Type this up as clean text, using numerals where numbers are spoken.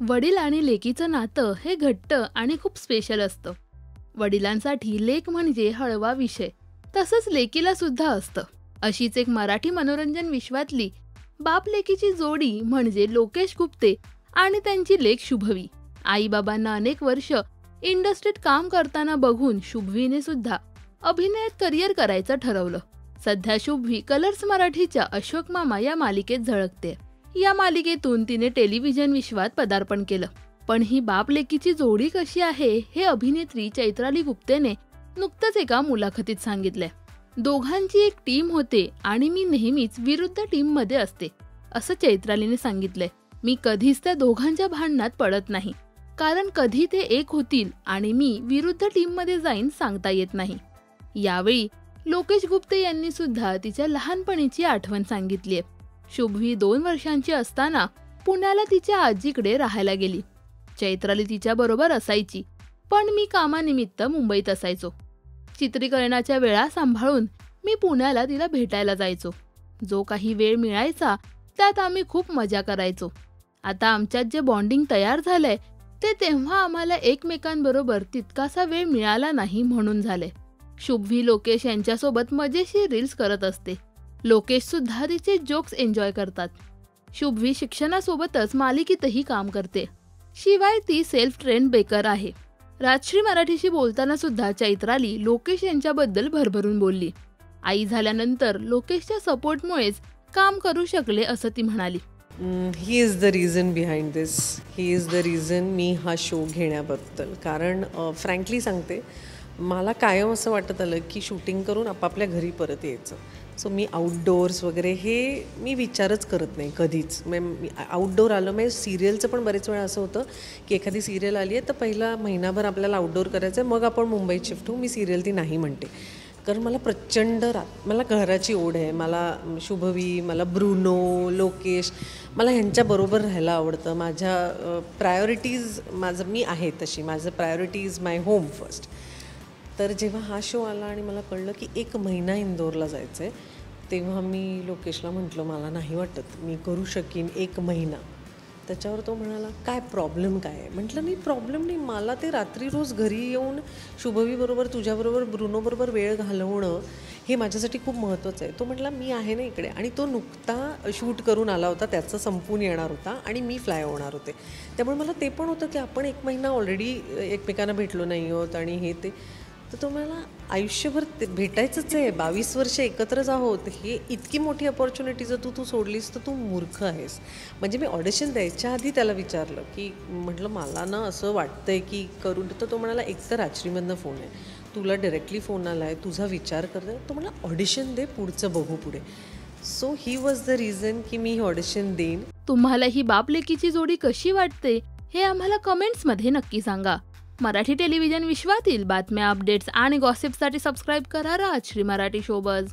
वडील आणि लेकीचं नातं हे घट्ट आणि खूप स्पेशल असतं. वडिलांसाठी लेक म्हणजे हळवा विषय, तसंच लेकीला सुद्धा असतं. अशीच एक मराठी मनोरंजन विश्वातली बाप लेकीची जोडी म्हणजे लोकेश गुप्ते आणि त्यांची लेक शुभवी. आईबाबांना अनेक वर्ष इंडस्ट्रीत काम करताना बघून शुभवीने सुद्धा अभिनयात करिअर करायचं ठरवलं. सध्या शुभवी कलर्स मराठीच्या अशोक मामा या मालिकेत झळकते. या मालिकेतून तिने टेलिव्हिजन विश्वात पदार्पण केलं. पण ही बाप लेकीची जोडी कशी आहे हे अभिनेत्री चैत्राली गुप्तेने नुकतंच एका मुलाखतीत सांगितलंय. दोघांची एक टीम होते आणि मी नेहमीच विरुद्ध टीम मध्ये असते, असं चैत्रालीने सांगितलंय. मी कधीच त्या दोघांच्या भांडणात पडत नाही, कारण कधी ते एक होतील आणि मी विरुद्ध टीम मध्ये जाईन सांगता येत नाही. यावेळी लोकेश गुप्ते यांनी सुद्धा तिच्या लहानपणीची आठवण सांगितलीय. शुभवी 2 वर्षांची असताना पुण्याला तिच्या आजीकडे राहायला गेली. चैत्राली तिच्या बरोबर असायची, पण मी कामानिमित्त मुंबईत असायचो. चित्रीकरणाच्या वेळा सांभाळून मी पुण्याला तिला भेटायला जायचो. जो काही वेळ मिळायचा त्यात आम्ही खूप मजा करायचो. आता आमच्यात जे बॉन्डिंग तयार झालंय ते तेव्हा आम्हाला एकमेकांबरोबर तितकासा वेळ मिळाला नाही म्हणून झाले. शुभवी लोकेश यांच्यासोबत मजेशीर रील्स करत असते. लोकेश सुद्धा तिचे जोक्स एन्जॉय करतात. शुभवी शिक्षणासोबतच मालिकेतही काम करते. शिवाय ती सेल्फ ट्रेन्ड बेकर आहे. राजश्री मराठीशी बोलताना सुद्धा चैत्राली लोकेश यांच्याबद्दल भरभरून बोलली. आई झाल्यानंतर लोकेशच्या सपोर्टमुळेच काम करू शकले असं ती म्हणाली. He is the reason behind this. He is the reason मी हा शो घेण्याबद्दल. कारण फ्रँकली सांगते, मला कायम असं वाटत आलं की शूटिंग करून आपापल्या घरी परत यायचं. सो मी आउटडोअर्स वगैरे हे मी विचारच करत नाही कधीच. मी आउटडोअर आलं म्हणजे सिरियलचं पण बरेच वेळा असं होतं की एखादी सिरियल आली आहे तर पहिला महिनाभर आपल्याला आउटडोअर करायचं आहे, मग आपण मुंबईत शिफ्ट होऊ. मी सिरियल ती नाही म्हणते, कारण मला प्रचंड मला घराची ओढ आहे. मला शुभवी, मला ब्रुनो, लोकेश, मला ह्यांच्याबरोबर राहायला आवडतं. माझ्या प्रायोरिटीज, मी आहे तशी, माझं priority is my home first. तर जेव्हा हा शो आला आणि मला कळलं की 1 महिना इंदोरला जायचं आहे, तेव्हा मी लोकेशला म्हटलं मला नाही वाटत मी करू शकीन 1 महिना. त्याच्यावर तो म्हणाला काय प्रॉब्लेम काय आहे. म्हटलं नाही प्रॉब्लेम नाही, मला ते रात्री रोज घरी येऊन शुभवीबरोबर, तुझ्याबरोबर, ब्रुनोबरोबर वेळ घालवणं हे माझ्यासाठी खूप महत्त्वाचं आहे. तो म्हटला मी आहे ना इकडे. आणि तो नुकता शूट करून आला होता, त्याचं संपून येणार होता आणि मी फ्लाय होणार होते. त्यामुळे मला ते पण होतं की आपण 1 महिना ऑलरेडी एकमेकांना भेटलो नाही आहोत आणि हे ते. तर तो मला आयुष्यभर भेटायचंच आहे, 22 वर्ष एकत्रच आहोत, हे इतकी मोठी अपॉर्च्युनिटी जर तू सोडलीस तर तू मूर्ख आहेस. म्हणजे मी ऑडिशन द्यायच्या आधी त्याला विचारलं की म्हटलं मला ना असं वाटतंय की करून. तर तो म्हणाला एकतर राजश्रीमधनं फोन आहे, तुला डायरेक्टली फोन आला आहे, तुझा विचार करतोय. तो मला ऑडिशन दे, पुढचं बघू पुढे. So he was the reason की मी ही ऑडिशन देईन. तुम्हाला ही बाप लेकीची जोडी कशी वाटते हे आम्हाला कमेंट्समध्ये नक्की सांगा. मराठी टेलिव्हिजन विश्वातील बातम्या, अपडेट्स आणि गॉसिपसाठी सबस्क्राईब करा राजश्री मराठी शोबज.